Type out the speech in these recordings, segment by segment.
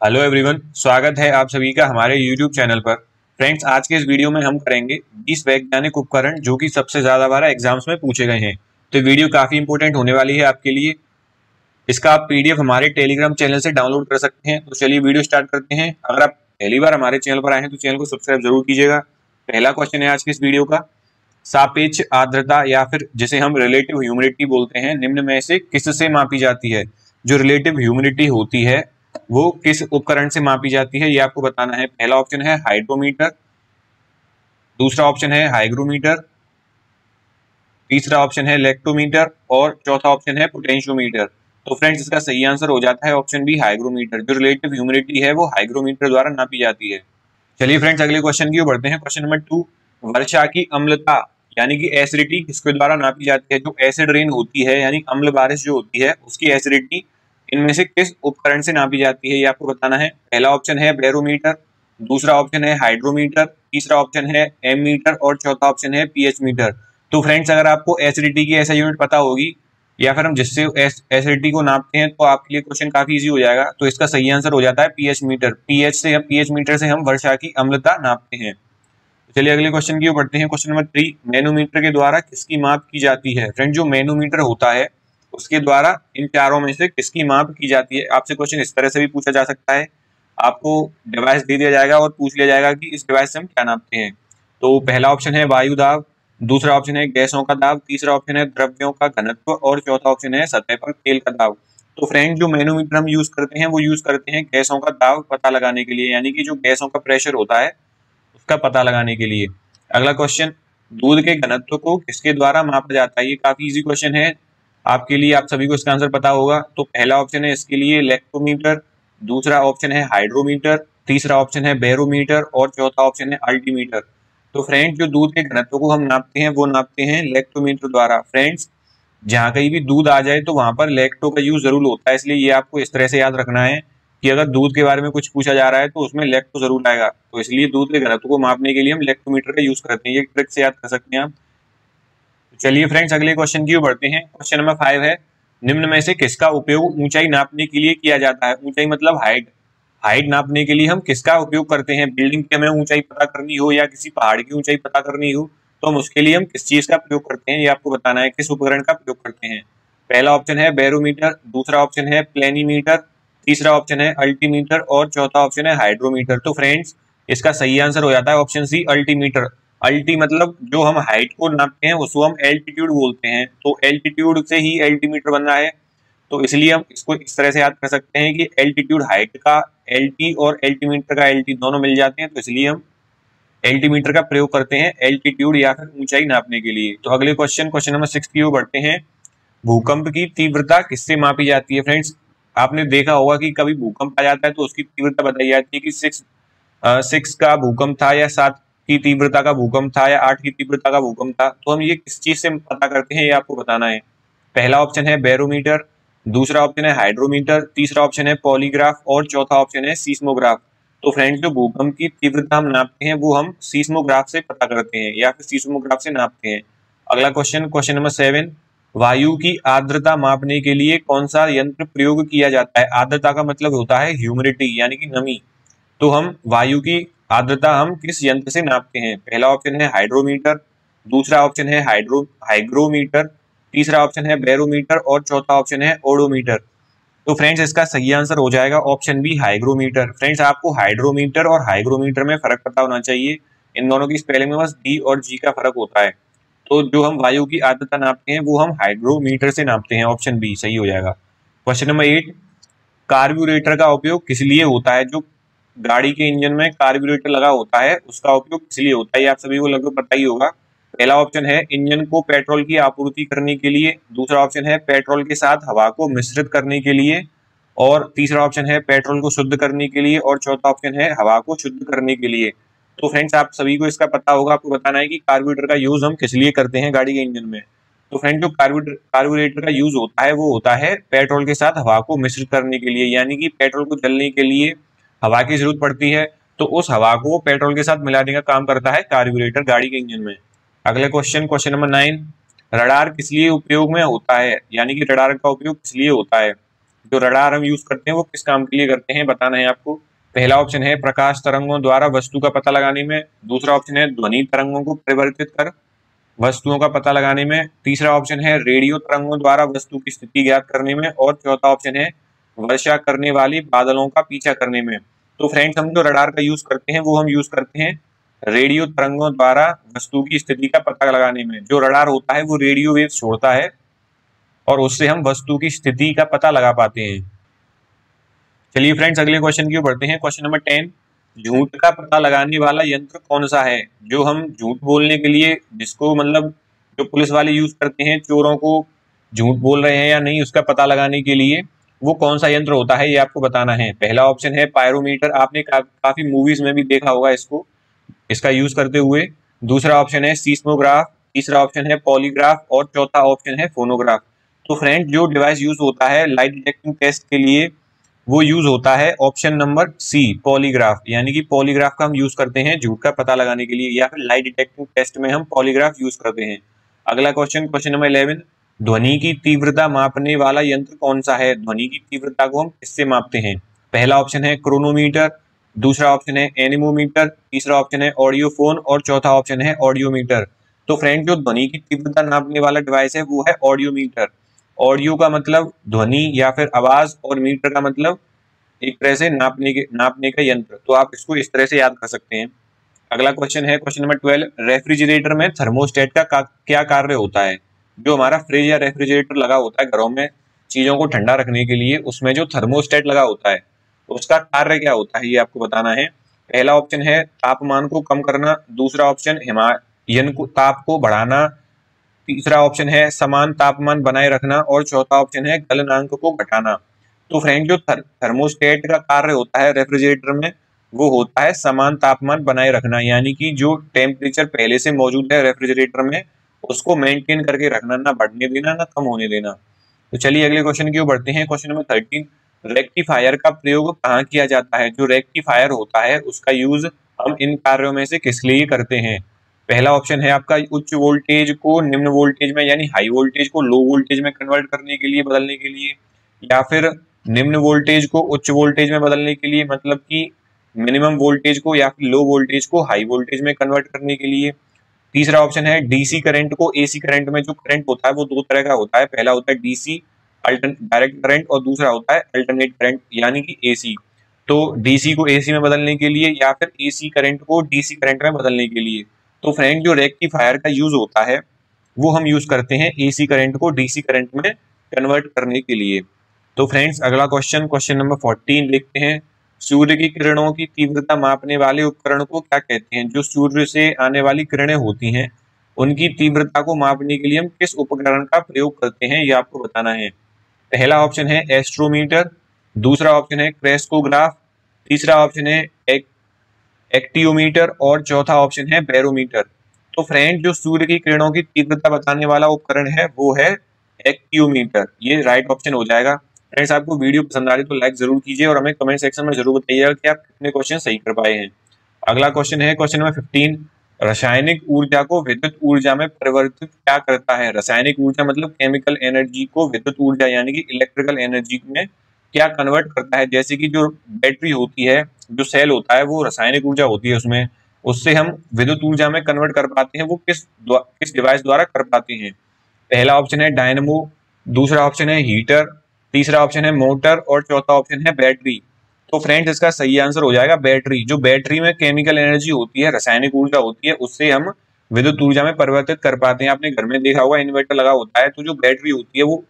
Hello everyone, स्वागत है आप सभी का हमारे YouTube चैनल पर। फ्रेंड्स, आज के इस वीडियो में हम करेंगे 20 वैज्ञानिक उपकरण जो कि सबसे ज़्यादा बार एग्जाम्स में पूछे गए हैं। तो वीडियो काफ़ी इंपॉर्टेंट होने वाली है आपके लिए। इसका आप PDF हमारे टेलीग्राम चैनल से डाउनलोड कर सकते हैं। तो चलिए वीडियो स्टार्ट करते हैं। अगर आप पहली बार हमारे चैनल पर आए हैं तो चैनल को सब्सक्राइब जरूर कीजिएगा। पहला क्वेश्चन है आज के इस वीडियो का, सापेक्ष आर्द्रता या फिर जिसे हम रिलेटिव ह्यूमिडिटी बोलते हैं, निम्न में से किससे मापी जाती है? जो रिलेटिव ह्यूमिडिटी होती है वो किस उपकरण से मापी जाती है, ये आपको बताना है। पहला ऑप्शन है हाइड्रोमीटर, दूसरा ऑप्शन है हाइग्रोमीटर, तीसरा ऑप्शन है लेक्टोमीटर और चौथा ऑप्शन है पोटेंशियोमीटर। तो फ्रेंड्स, इसका सही आंसर हो जाता है ऑप्शन बी, हाइग्रोमीटर। जो रिलेटिव ह्यूमिडिटी है वो हाइग्रोमीटर द्वारा नापी जाती है। चलिए फ्रेंड्स, अगले क्वेश्चन की ओर बढ़ते हैं। क्वेश्चन नंबर 2, वर्षा की अम्लता यानी कि एसिडिटी किसके द्वारा नापी जाती है? जो एसिड रेन होती है यानी अम्ल बारिश जो होती है उसकी एसिडिटी इनमें से किस उपकरण से नापी जाती है, ये आपको बताना है। पहला ऑप्शन है बैरोमीटर, दूसरा ऑप्शन है हाइड्रोमीटर, तीसरा ऑप्शन है एमीटर और चौथा ऑप्शन है पीएच मीटर। तो फ्रेंड्स, अगर आपको एसिडिटी की ऐसा यूनिट पता होगी या फिर हम जिससे एसिडिटी को नापते हैं तो आपके लिए क्वेश्चन काफी इजी हो जाएगा। तो इसका सही आंसर हो जाता है पीएच मीटर। पीएच मीटर से हम वर्षा की अम्लता नापते हैं। चलिए अगले क्वेश्चन की ओर बढ़ते हैं। क्वेश्चन नंबर 3, मैनोमीटर के द्वारा किसकी माप की जाती है? फ्रेंड, जो मैनोमीटर होता है उसके द्वारा इन चारों में से किसकी माप की जाती है? आपसे क्वेश्चन इस तरह से भी पूछा जा सकता है, आपको डिवाइस दे दिया जाएगा और पूछ लिया जाएगा कि इस डिवाइस से हम क्या नापते हैं। तो पहला ऑप्शन है वायु दाब, दूसरा ऑप्शन है गैसों का दाब, तीसरा ऑप्शन है द्रव्यों का घनत्व और चौथा ऑप्शन है सतह पर तेल का दाब। तो फ्रेंड, जो मैनोमीटर हम यूज करते हैं वो यूज करते हैं गैसों का दाब पता लगाने के लिए, यानी कि जो गैसों का प्रेशर होता है उसका पता लगाने के लिए। अगला क्वेश्चन, दूध के घनत्व को किसके द्वारा मापा जाता है? ये काफी इजी क्वेश्चन है आपके लिए, आप सभी को इसका आंसर पता होगा। तो पहला ऑप्शन है इसके लिए लैक्टोमीटर, दूसरा ऑप्शन है हाइड्रोमीटर, तीसरा ऑप्शन है बैरोमीटर और चौथा ऑप्शन है अल्टीमीटर। तो फ्रेंड्स, जो दूध के घनत्व को हम नापते हैं वो नापते हैं लैक्टोमीटर द्वारा। फ्रेंड्स, जहाँ कहीं भी दूध आ जाए तो वहां पर लैक्टो का यूज जरूर होता है, इसलिए ये आपको इस तरह से याद रखना है कि अगर दूध के बारे में कुछ पूछा जा रहा है तो उसमें लैक्टो जरूर आएगा। तो इसलिए दूध के घनत्व को मापने के लिए हम लैक्टोमीटर का यूज करते हैं। ये ट्रिक से याद कर सकते हैं आप। चलिए फ्रेंड्स, अगले क्वेश्चन की ओर बढ़ते हैं। क्वेश्चन नंबर 5 है, निम्न में से किसका उपयोग ऊंचाई नापने के लिए किया जाता है? ऊंचाई मतलब हाइट। हाइट नापने के लिए हम किसका उपयोग करते हैं? बिल्डिंग की हमें ऊंचाई पता करनी हो या किसी पहाड़ की ऊंचाई पता करनी हो तो हम उसके लिए हम किस चीज का प्रयोग करते हैं, ये आपको बताना है, किस उपकरण का प्रयोग करते हैं। पहला ऑप्शन है बैरोमीटर, दूसरा ऑप्शन है प्लेनीमीटर, तीसरा ऑप्शन है अल्टीमीटर और चौथा ऑप्शन है हाइड्रोमीटर। तो फ्रेंड्स, इसका सही आंसर हो जाता है ऑप्शन सी, अल्टीमीटर। अल्टी मतलब जो हम हाइट को नापते हैं उसको हम एल्टीट्यूड बोलते हैं, तो एल्टीट्यूड से ही एल्टीमीटर बन रहा है। तो इसलिए हम इसको इस तरह से याद कर सकते हैं कि एल्टीट्यूड हाइट का एलटी और एल्टीमीटर का एलटी दोनों मिल जाते हैं, तो इसलिए हम एल्टीमीटर का प्रयोग करते हैं एल्टीट्यूड या फिर ऊंचाई नापने के लिए। तो अगले क्वेश्चन नंबर 6 की ओर बढ़ते हैं। भूकंप की तीव्रता किससे मापी जाती है? फ्रेंड्स, आपने देखा होगा कि कभी भूकंप आ जाता है तो उसकी तीव्रता बताई जाती है कि 6 का भूकंप था या 7 की तीव्रता का भूकंप था या 8 की तीव्रता का भूकंप था। तो हम ये किस चीज से पता करते हैं, ये आपको बताना है। पहला ऑप्शन है बैरोमीटर, दूसरा ऑप्शन है हाइड्रोमीटर, तीसरा ऑप्शन है पॉलीग्राफ और चौथा ऑप्शन है सीस्मोग्राफ। तो फ्रेंड्स, जो भूकंप की तीव्रता हम नापते हैं वो हम सीस्मोग्राफ से पता करते हैं या फिर सीस्मोग्राफ से नापते हैं। अगला क्वेश्चन नंबर 7, वायु की आर्द्रता मापने के लिए कौन सा यंत्र प्रयोग किया जाता है? आर्द्रता का मतलब होता है ह्यूमिडिटी यानी कि नमी। तो हम वायु की आर्द्रता हम किस यंत्र से नापते हैं? पहला ऑप्शन है हाइड्रोमीटर, दूसरा ऑप्शन है हाइग्रोमीटर, तीसरा ऑप्शन है बैरोमीटर और चौथा ऑप्शन है ओडोमीटर। तो फ्रेंड्स, इसका सही आंसर हो जाएगा ऑप्शन बी, हाइग्रोमीटर। फ्रेंड्स, आपको हाइड्रोमीटर और हाइग्रोमीटर में फर्क पता होना चाहिए। इन दोनों की स्पेलिंग में बस डी और जी का फर्क होता है। तो जो हम वायु की आर्द्रता नापते हैं वो हम हाइड्रोमीटर से नापते हैं। ऑप्शन बी सही हो जाएगा। क्वेश्चन नंबर 8, कार्ब्यूरेटर का उपयोग किस लिए होता है? जो गाड़ी के इंजन में कार्ब्यूरेटर लगा होता है उसका उपयोग किस लिए होता है, ये आप सभी को लगभग पता ही होगा। पहला ऑप्शन है इंजन को पेट्रोल की आपूर्ति करने के लिए, दूसरा ऑप्शन है पेट्रोल के साथ हवा को मिश्रित करने के लिए और तीसरा ऑप्शन है पेट्रोल को शुद्ध करने के लिए और चौथा ऑप्शन है हवा को शुद्ध करने के लिए। तो फ्रेंड्स, आप सभी को इसका पता होगा, आपको बताना है कि कार्ब्यूरेटर का यूज हम किस लिए करते हैं गाड़ी के इंजन में। तो फ्रेंड, जो कार्ब्यूरेटर का यूज होता है वो होता है पेट्रोल के साथ हवा को मिश्रित करने के लिए, यानी कि पेट्रोल को जलने के लिए हवा की जरूरत पड़ती है, तो उस हवा को पेट्रोल के साथ मिलाने का काम करता है कार्ब्यूरेटर गाड़ी के इंजन में। अगले क्वेश्चन नंबर 9, रडार किस लिए उपयोग में होता है, यानी कि रडार का उपयोग किस लिए होता है? जो रडार हम यूज करते हैं वो किस काम के लिए करते हैं बताना है आपको। पहला ऑप्शन है प्रकाश तरंगों द्वारा वस्तु का पता लगाने में, दूसरा ऑप्शन है ध्वनि तरंगों को परिवर्तित कर वस्तुओं का पता लगाने में, तीसरा ऑप्शन है रेडियो तरंगों द्वारा वस्तु की स्थिति ज्ञात करने में, और चौथा ऑप्शन है वर्षा करने वाली बादलों का पीछा करने में। तो फ्रेंड्स हम जो रडार का यूज करते हैं वो हम यूज करते हैं रेडियो तरंगों द्वारा वस्तु की स्थिति का पता लगाने में। जो रडार होता है वो रेडियो वेव छोड़ता है और उससे हम वस्तु की स्थिति का पता लगा पाते हैं। चलिए फ्रेंड्स अगले क्वेश्चन की ओर बढ़ते हैं। क्वेश्चन नंबर 10, झूठ का पता लगाने वाला यंत्र कौन सा है? जो हम झूठ बोलने के लिए, जिसको मतलब जो पुलिस वाले यूज करते हैं चोरों को झूठ बोल रहे हैं या नहीं उसका पता लगाने के लिए, वो कौन सा यंत्र होता है ये आपको बताना है। पहला ऑप्शन है पायरोमीटर, आपने काफी मूवीज में भी देखा होगा इसका यूज करते हुए। दूसरा ऑप्शन है सीस्मोग्राफ, तीसरा ऑप्शन है पॉलीग्राफ और चौथा ऑप्शन है फोनोग्राफ। तो फ्रेंड जो डिवाइस यूज होता है लाइट डिटेक्टिंग टेस्ट के लिए वो यूज होता है ऑप्शन नंबर सी पॉलीग्राफ, यानी कि पॉलीग्राफ का हम यूज करते हैं झूठ का पता लगाने के लिए, या फिर लाइट डिटेक्टिंग टेस्ट में हम पॉलीग्राफ यूज करते हैं। अगला क्वेश्चन, क्वेश्चन नंबर 11, ध्वनि की तीव्रता मापने वाला यंत्र कौन सा है? ध्वनि की तीव्रता को हम किससे मापते हैं? पहला ऑप्शन है क्रोनोमीटर, दूसरा ऑप्शन है एनीमोमीटर, तीसरा ऑप्शन है ऑडियोफोन और चौथा ऑप्शन है ऑडियोमीटर। तो फ्रेंड जो ध्वनि की तीव्रता नापने वाला डिवाइस है वो है ऑडियोमीटर। ऑडियो का मतलब ध्वनि या फिर आवाज, और मीटर का मतलब एक तरह से नापने का यंत्र। तो आप इसको इस तरह से याद कर सकते हैं। अगला क्वेश्चन है क्वेश्चन नंबर 12, रेफ्रिजरेटर में थर्मोस्टेट का क्या कार्य होता है? जो हमारा फ्रिज या रेफ्रिजरेटर लगा होता है घरों में चीजों को ठंडा रखने के लिए, उसमें जो थर्मोस्टेट लगा होता है उसका कार्य क्या होता है ये आपको बताना है। पहला ऑप्शन है तापमान को कम करना, दूसरा ऑप्शन हिमायन को ताप को बढ़ाना, तीसरा ऑप्शन है समान तापमान बनाए रखना और चौथा ऑप्शन है गलनांक को घटाना। तो फ्रेंड जो थर्मोस्टेट का कार्य होता है रेफ्रिजरेटर में वो होता है समान तापमान बनाए रखना, यानी कि जो टेम्परेचर पहले से मौजूद है रेफ्रिजरेटर में उसको मेंटेन करके रखना, ना बढ़ने देना ना कम होने देना। तो चलिए अगले क्वेश्चन की ओर बढ़ते हैं। क्वेश्चन नंबर 13, रेक्टिफायर का प्रयोग कहाँ किया जाता है? जो रेक्टिफायर होता है उसका यूज हम इन कार्यों में से किस लिए करते हैं? पहला ऑप्शन है आपका उच्च वोल्टेज को निम्न वोल्टेज में, यानी हाई वोल्टेज को लो वोल्टेज में कन्वर्ट करने के लिए, बदलने के लिए, या फिर निम्न वोल्टेज को उच्च वोल्टेज में बदलने के लिए, मतलब कि मिनिमम वोल्टेज को या फिर लो वोल्टेज को हाई वोल्टेज में कन्वर्ट करने के लिए। तीसरा ऑप्शन है डीसी करंट को एसी करंट में। जो करंट होता है वो दो तरह का होता है, पहला होता है डीसी डायरेक्ट करंट और दूसरा होता है अल्टरनेट करंट यानी कि एसी। तो डीसी को एसी में बदलने के लिए या फिर एसी करंट को डीसी करंट में बदलने के लिए। तो फ्रेंड जो रेक्टिफायर का यूज होता है वो हम यूज करते हैं एसी करंट को डीसी करंट में कन्वर्ट करने के लिए। तो फ्रेंड्स अगला क्वेश्चन, क्वेश्चन नंबर 14 देखते हैं। सूर्य की किरणों की तीव्रता मापने वाले उपकरण को क्या कहते हैं? जो सूर्य से आने वाली किरणें होती हैं उनकी तीव्रता को मापने के लिए हम किस उपकरण का प्रयोग करते हैं ये आपको बताना है। पहला ऑप्शन है एस्ट्रोमीटर, दूसरा ऑप्शन है क्रेस्कोग्राफ, तीसरा ऑप्शन है एक्टियोमीटर और चौथा ऑप्शन है बैरोमीटर। तो फ्रेंड जो सूर्य की किरणों की तीव्रता बताने वाला उपकरण है वो है एक्टियोमीटर, ये राइट ऑप्शन हो जाएगा। फ्रेंड्स आपको वीडियो पसंद आ रही तो लाइक जरूर कीजिए और हमें कमेंट सेक्शन में जरूर बताइएगा कि आप कितने क्वेश्चन सही कर पाए हैं। अगला क्वेश्चन है क्वेश्चन नंबर 15, रासायनिक ऊर्जा को विद्युत ऊर्जा में परिवर्तित क्या करता है? रासायनिक ऊर्जा मतलब केमिकल एनर्जी को विद्युत ऊर्जा यानी कि इलेक्ट्रिकल एनर्जी में क्या कन्वर्ट करता है? जैसे कि जो बैटरी होती है, जो सेल होता है वो रासायनिक ऊर्जा होती है उसमें, उससे हम विद्युत ऊर्जा में कन्वर्ट कर पाते हैं। वो किस डिवाइस द्वारा कर पाते हैं? पहला ऑप्शन है डायनमो, दूसरा ऑप्शन है हीटर, तीसरा ऑप्शन है मोटर और चौथा ऑप्शन है बैटरी। तो फ्रेंड्स इसका सही आंसर हो जाएगा बैटरी। जो बैटरी में केमिकल एनर्जी होती है, रासायनिक ऊर्जा होती है, उससे हम विद्युत ऊर्जा में परिवर्तित कर पाते हैं। आपने घर में देखा होगा इन्वर्टर लगा होता है, तो जो बैटरी होती है वो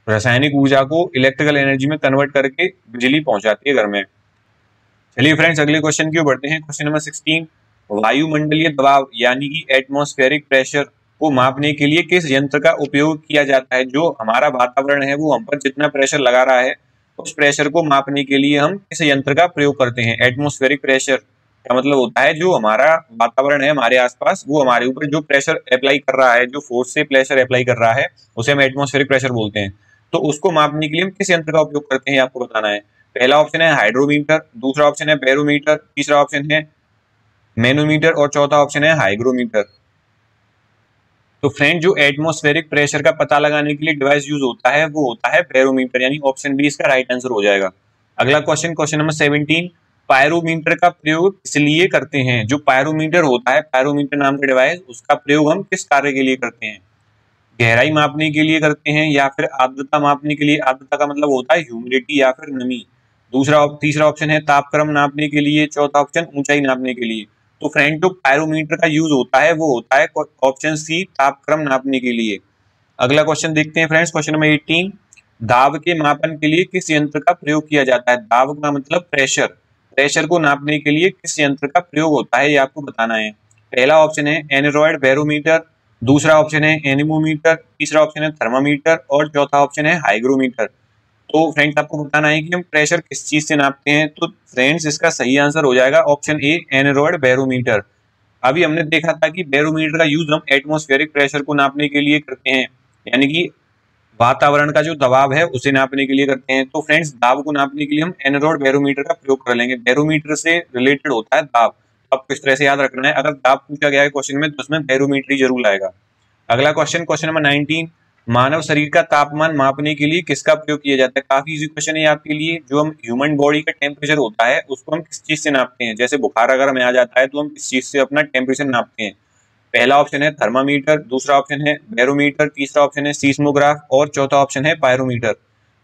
रासायनिक ऊर्जा को इलेक्ट्रिकल एनर्जी में कन्वर्ट करके बिजली पहुंचाती है घर में। चलिए फ्रेंड्स अगले क्वेश्चन की ओर बढ़ते हैं। क्वेश्चन नंबर 16, वायुमंडलीय दबाव यानी कि एटमॉस्फेरिक प्रेशर को मापने के लिए किस यंत्र का उपयोग किया जाता है? जो हमारा वातावरण है वो हम पर जितना प्रेशर लगा रहा है उस प्रेशर को मापने के लिए हम किस यंत्र का प्रयोग करते हैं? एटमॉस्फेरिक प्रेशर का मतलब होता है जो हमारा वातावरण है हमारे आसपास, वो हमारे ऊपर जो प्रेशर अप्लाई कर रहा है, जो फोर्स से प्रेशर अप्लाई कर रहा है उसे हम एटमॉस्फेरिक प्रेशर बोलते हैं। तो उसको मापने के लिए हम किस यंत्र का उपयोग करते हैं आपको बताना है। पहला ऑप्शन है हाइड्रोमीटर, दूसरा ऑप्शन है बैरोमीटर, तीसरा ऑप्शन है मैनोमीटर और चौथा ऑप्शन है हाइग्रोमीटर। तो फ्रेंड जो एटमॉस्फेरिक प्रेशर का पता लगाने के लिए डिवाइस यूज होता है वो होता है बैरोमीटर, यानी ऑप्शन बी इसका राइट आंसर हो जाएगा। अगला क्वेश्चन, क्वेश्चन नंबर 17, पायरोमीटर का प्रयोग इसलिए करते हैं। जो पायरोमीटर होता है, पायरोमीटर नाम का डिवाइस, उसका प्रयोग हम किस कार्य के लिए करते हैं? गहराई मापने के लिए करते हैं या फिर आर्द्रता मापने के लिए? आर्द्रता का मतलब होता है ह्यूमिडिटी या फिर नमी। तीसरा ऑप्शन है तापक्रम नापने के लिए। चौथा ऑप्शन ऊंचाई नापने के लिए। तो फ्रेंड जो पायरोमीटर का यूज होता है वो होता है ऑप्शन सी, तापक्रम नापने के लिए। अगला क्वेश्चन देखते हैं फ्रेंड्स, क्वेश्चन नंबर 18, दाब के मापन के लिए किस यंत्र का प्रयोग किया जाता है? दाब का मतलब प्रेशर, प्रेशर को नापने के लिए किस यंत्र का प्रयोग होता है ये आपको बताना है। पहला ऑप्शन है एनोरॉइड बैरोमीटर, दूसरा ऑप्शन है एनीमोमीटर, तीसरा ऑप्शन है थर्मामीटर और चौथा ऑप्शन है हाइग्रोमीटर। तो फ्रेंड्स आपको बताना है कि हम प्रेशर किस चीज से नापते हैं। तो फ्रेंड्स इसका सही आंसर हो जाएगा ऑप्शन ए, एनोरॉइड बैरोमीटर। अभी हमने देखा था कि बैरोमीटर का यूज हम एटमॉस्फेरिक प्रेशर को नापने के लिए करते हैं, यानी कि वातावरण का जो दबाव है उसे नापने के लिए करते हैं। तो फ्रेंड्स दाब को नापने के लिए हम एनोरॉइड बैरोमीटर का प्रयोग कर लेंगे। बैरोमीटर से रिलेटेड होता है दाब। आपको इस तरह से याद रखना है, अगर दाब पूछा गया है क्वेश्चन में तो उसमें बैरोमीटर ही जरूर आएगा। अगला क्वेश्चन, क्वेश्चन नंबर 19, मानव शरीर का तापमान मापने के लिए किसका प्रयोग किया जाता है? काफी इजी क्वेश्चन है आपके लिए। जो हम ह्यूमन बॉडी का टेम्परेचर होता है उसको हम किस चीज से नापते हैं? जैसे बुखार अगर हमें आ जाता है तो हम किस चीज से अपना टेम्परेचर नापते हैं? पहला ऑप्शन है थर्मामीटर, दूसरा ऑप्शन है बैरोमीटर, तीसरा ऑप्शन है सीस्मोग्राफ और चौथा ऑप्शन है पायरोमीटर।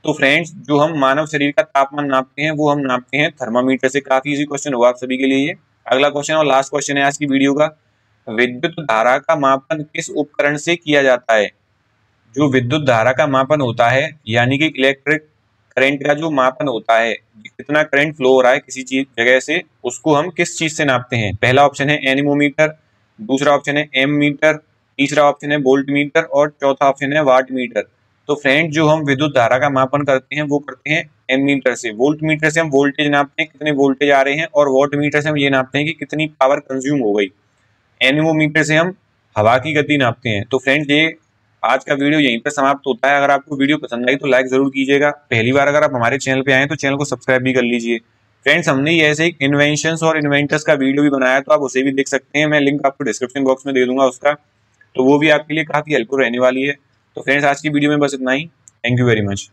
तो फ्रेंड्स जो हम मानव शरीर का तापमान नापते हैं वो हम नापते हैं थर्मामीटर से। काफी इजी क्वेश्चन होगा आप सभी के लिए ये। अगला क्वेश्चन और लास्ट क्वेश्चन है आज की वीडियो का, विद्युत धारा का मापन किस उपकरण से किया जाता है? जो विद्युत धारा का मापन होता है, यानी कि इलेक्ट्रिक करंट का जो मापन होता है, कितना करंट फ्लो हो रहा है किसी चीज जगह से, उसको हम किस चीज से नापते हैं? पहला ऑप्शन है एनीमोमीटर, दूसरा ऑप्शन है एम मीटर, तीसरा ऑप्शन है वोल्ट मीटर और चौथा ऑप्शन है वाट मीटर। तो फ्रेंड जो हम विद्युत धारा का मापन करते हैं वो करते हैं एम मीटर से। वोल्ट मीटर से हम वोल्टेज नापते हैं, कितने वोल्टेज आ रहे हैं, और वाट मीटर से हम ये नापते हैं कि कितनी पावर कंज्यूम हो गई। एनीमोमीटर से हम हवा की गति नापते हैं। तो फ्रेंड्स ये आज का वीडियो यहीं पर समाप्त होता है। अगर आपको वीडियो पसंद आई तो लाइक जरूर कीजिएगा। पहली बार अगर आप हमारे चैनल पे आए तो चैनल को सब्सक्राइब भी कर लीजिए। फ्रेंड्स हमने ये ऐसे ही इन्वेंशंस और इन्वेंटर्स का वीडियो भी बनाया, तो आप उसे भी देख सकते हैं। मैं लिंक आपको डिस्क्रिप्शन बॉक्स में दे दूंगा उसका, तो वो भी आपके लिए काफी हेल्पफुल रहने वाली है। तो फ्रेंड्स आज की वीडियो में बस इतना ही। Thank you very much.